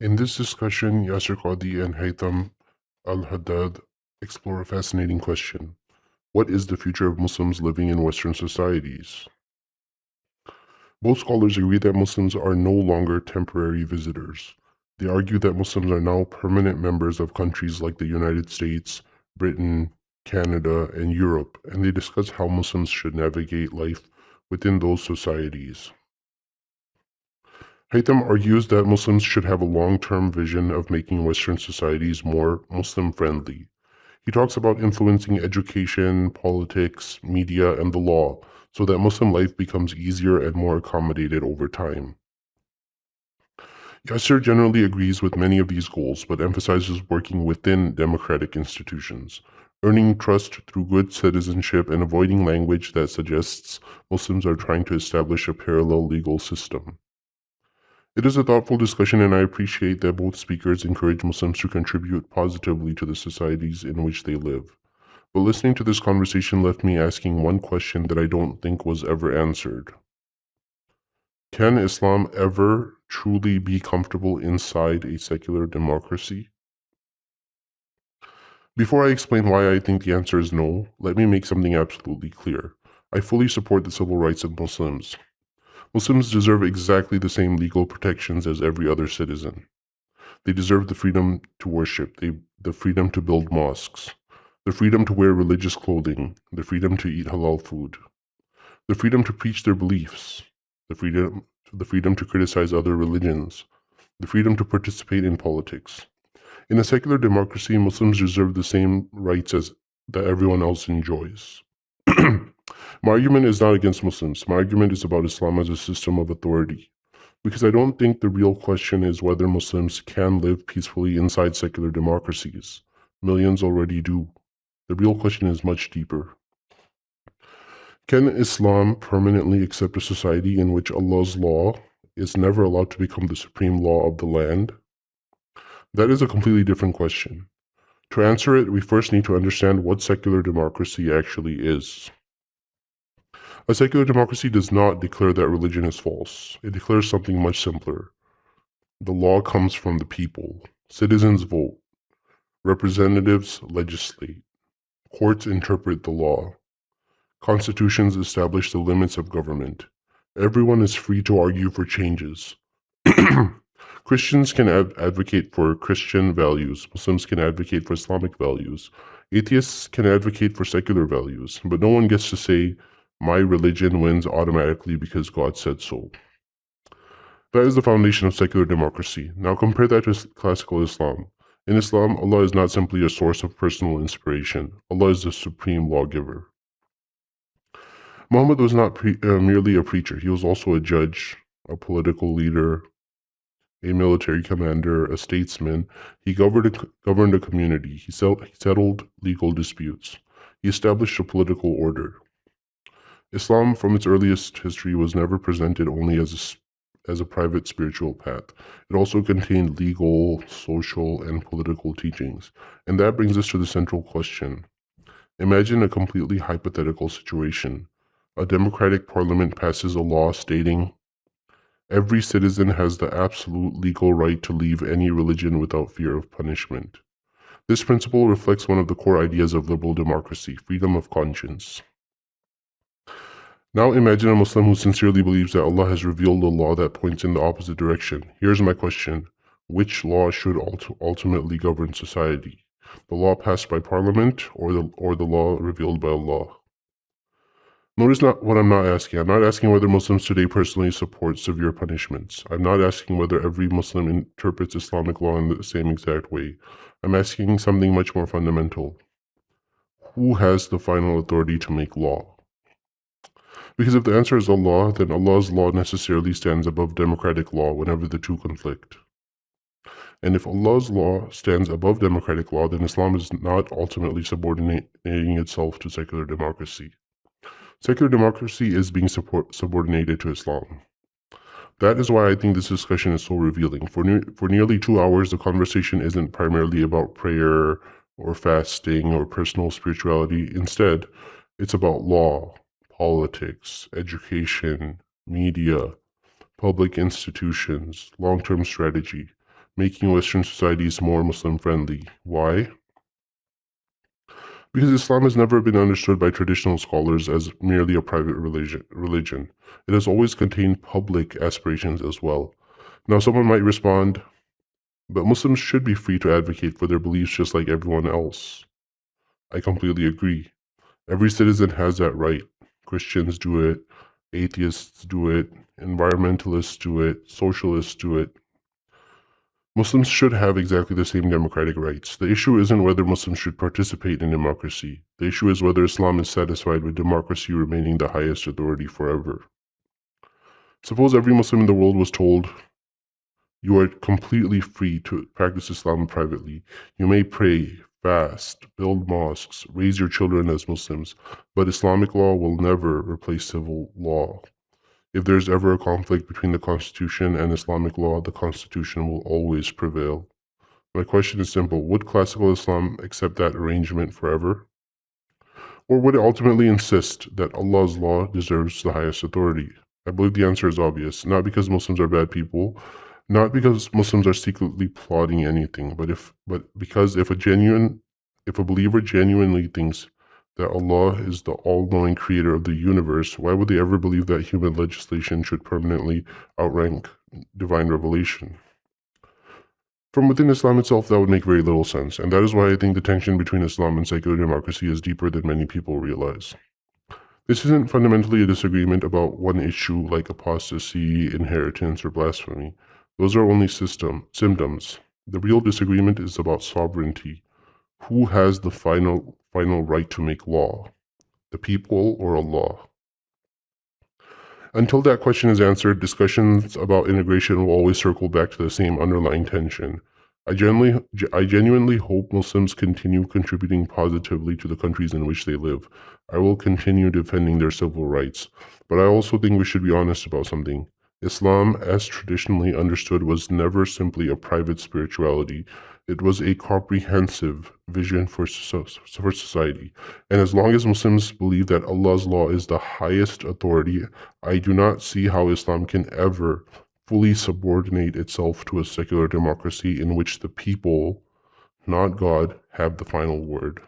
In this discussion, Yasir Qadhi and Haitham al-Haddad explore a fascinating question. What is the future of Muslims living in Western societies? Both scholars agree that Muslims are no longer temporary visitors. They argue that Muslims are now permanent members of countries like the United States, Britain, Canada, and Europe, and they discuss how Muslims should navigate life within those societies. Haytham argues that Muslims should have a long-term vision of making Western societies more Muslim-friendly. He talks about influencing education, politics, media, and the law so that Muslim life becomes easier and more accommodated over time. Yasser generally agrees with many of these goals, but emphasizes working within democratic institutions, earning trust through good citizenship and avoiding language that suggests Muslims are trying to establish a parallel legal system. It is a thoughtful discussion, and I appreciate that both speakers encourage Muslims to contribute positively to the societies in which they live. But listening to this conversation left me asking one question that I don't think was ever answered. Can Islam ever truly be comfortable inside a secular democracy? Before I explain why I think the answer is no, let me make something absolutely clear. I fully support the civil rights of Muslims. Muslims deserve exactly the same legal protections as every other citizen. They deserve the freedom to worship, the freedom to build mosques, the freedom to wear religious clothing, the freedom to eat halal food, the freedom to preach their beliefs, the freedom to criticize other religions, the freedom to participate in politics. In a secular democracy, Muslims deserve the same rights as that everyone else enjoys. My argument is not against Muslims. My argument is about Islam as a system of authority. Because I don't think the real question is whether Muslims can live peacefully inside secular democracies. Millions already do. The real question is much deeper. Can Islam permanently accept a society in which Allah's law is never allowed to become the supreme law of the land? That is a completely different question. To answer it, we first need to understand what secular democracy actually is. A secular democracy does not declare that religion is false. It declares something much simpler. The law comes from the people. Citizens vote. Representatives legislate. Courts interpret the law. Constitutions establish the limits of government. Everyone is free to argue for changes. Christians can advocate for Christian values. Muslims can advocate for Islamic values. Atheists can advocate for secular values. But no one gets to say, my religion wins automatically because God said so. That is the foundation of secular democracy. Now compare that to classical Islam. In Islam, Allah is not simply a source of personal inspiration. Allah is the supreme lawgiver. Muhammad was not merely a preacher. He was also a judge, a political leader, a military commander, a statesman. He governed a community. He settled legal disputes. He established a political order. Islam, from its earliest history, was never presented only as a private spiritual path. It also contained legal, social, and political teachings. And that brings us to the central question. Imagine a completely hypothetical situation. A democratic parliament passes a law stating every citizen has the absolute legal right to leave any religion without fear of punishment. This principle reflects one of the core ideas of liberal democracy, freedom of conscience. Now imagine a Muslim who sincerely believes that Allah has revealed a law that points in the opposite direction. Here's my question. Which law should ultimately govern society? The law passed by parliament or the law revealed by Allah? Notice what I'm not asking. I'm not asking whether Muslims today personally support severe punishments. I'm not asking whether every Muslim interprets Islamic law in the same exact way. I'm asking something much more fundamental. Who has the final authority to make law? Because if the answer is Allah, then Allah's law necessarily stands above democratic law whenever the two conflict. And if Allah's law stands above democratic law, then Islam is not ultimately subordinating itself to secular democracy. Secular democracy is being subordinated to Islam. That is why I think this discussion is so revealing. For nearly 2 hours, the conversation isn't primarily about prayer or fasting or personal spirituality. Instead, it's about law, politics, education, media, public institutions, long-term strategy. making Western societies more Muslim-friendly. Why? Because Islam has never been understood by traditional scholars as merely a private religion. It has always contained public aspirations as well. Now, someone might respond, but Muslims should be free to advocate for their beliefs just like everyone else. I completely agree. Every citizen has that right. Christians do it, atheists do it, environmentalists do it, socialists do it. Muslims should have exactly the same democratic rights. The issue isn't whether Muslims should participate in democracy. The issue is whether Islam is satisfied with democracy remaining the highest authority forever. Suppose every Muslim in the world was told, you are completely free to practice Islam privately. You may pray, fast, build mosques, raise your children as Muslims, but Islamic law will never replace civil law. If there's ever a conflict between the Constitution and Islamic law, the Constitution will always prevail. My question is simple. Would classical Islam accept that arrangement forever? Or would it ultimately insist that Allah's law deserves the highest authority? I believe the answer is obvious, not because Muslims are bad people, not because Muslims are secretly plotting anything, but because if a believer genuinely thinks that Allah is the all-knowing creator of the universe, why would they ever believe that human legislation should permanently outrank divine revelation? From within Islam itself, that would make very little sense, and that is why I think the tension between Islam and secular democracy is deeper than many people realize. This isn't fundamentally a disagreement about one issue like apostasy, inheritance, or blasphemy. Those are only symptoms. The real disagreement is about sovereignty. Who has the final right to make law? The people or Allah? Until that question is answered, discussions about integration will always circle back to the same underlying tension. I genuinely hope Muslims continue contributing positively to the countries in which they live. I will continue defending their civil rights. But I also think we should be honest about something. Islam, as traditionally understood, was never simply a private spirituality. It was a comprehensive vision for society. And as long as Muslims believe that Allah's law is the highest authority, I do not see how Islam can ever fully subordinate itself to a secular democracy in which the people, not God, have the final word.